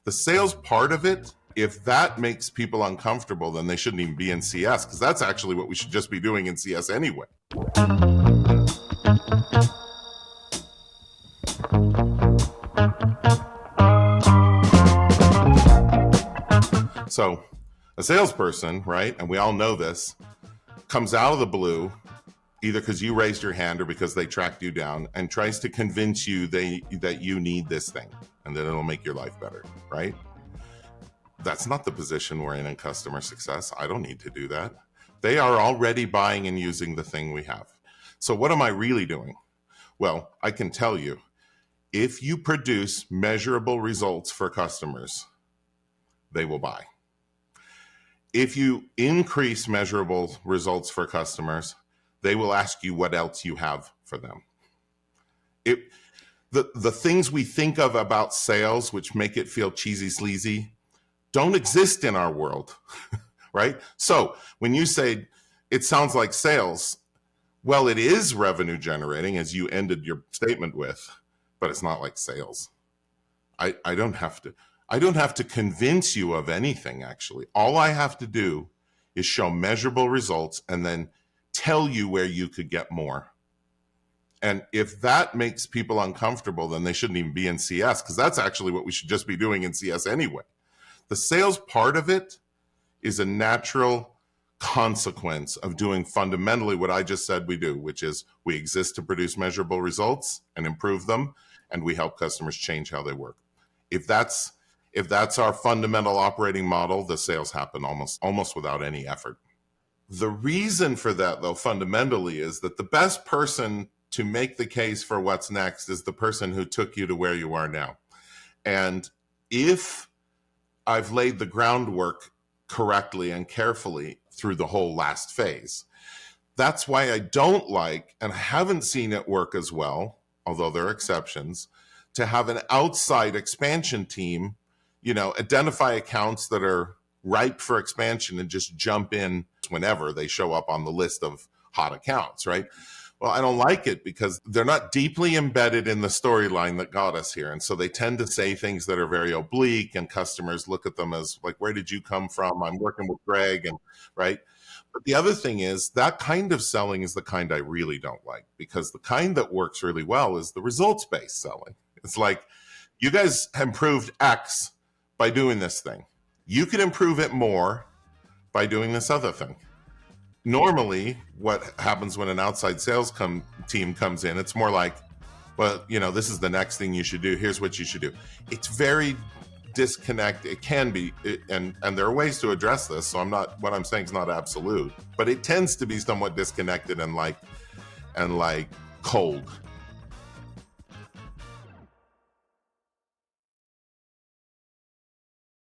The sales part of it, if that makes people uncomfortable, then they shouldn't even be in CS, because that's actually what we should just be doing in CS anyway. So a salesperson, right, and we all know this, comes out of the blue, either because you raised your hand or because they tracked you down, and tries to convince you that you need this thing and that it'll make your life better, right? That's not the position we're in customer success. I don't need to do that. They are already buying and using the thing we have. So what am I really doing? Well, I can tell you, if you produce measurable results for customers, they will buy. If you increase measurable results for customers, they will ask you what else you have for them. The things we think of about sales, which make it feel cheesy, sleazy, don't exist in our world, right? So when you say it sounds like sales, well, it is revenue generating, as you ended your statement with, but it's not like sales. I don't have to convince you of anything, actually. All I have to do is show measurable results and then tell you where you could get more. And if that makes people uncomfortable, then they shouldn't even be in CS, because that's actually what we should just be doing in CS anyway. The sales part of it is a natural consequence of doing fundamentally what I just said we do, which is we exist to produce measurable results and improve them, and we help customers change how they work. If that's our fundamental operating model, the sales happen almost without any effort. The reason for that, though, fundamentally, is that the best person to make the case for what's next is the person who took you to where you are now. And if I've laid the groundwork correctly and carefully through the whole last phase, that's why I don't like, and I haven't seen it work as well, although there are exceptions, to have an outside expansion team, identify accounts that are ripe for expansion and just jump in whenever they show up on the list of hot accounts, right? Well, I don't like it because they're not deeply embedded in the storyline that got us here. And so they tend to say things that are very oblique, and customers look at them as like, where did you come from? I'm working with Greg, and right. But the other thing is that kind of selling is the kind I really don't like, because the kind that works really well is the results-based selling. It's like, you guys improved X by doing this thing. You could improve it more by doing this other thing. Normally, what happens when an outside sales team comes in, it's more like, well, this is the next thing you should do. Here's what you should do. It's very disconnected. It can be, and there are ways to address this. So what I'm saying is not absolute, but it tends to be somewhat disconnected and like cold.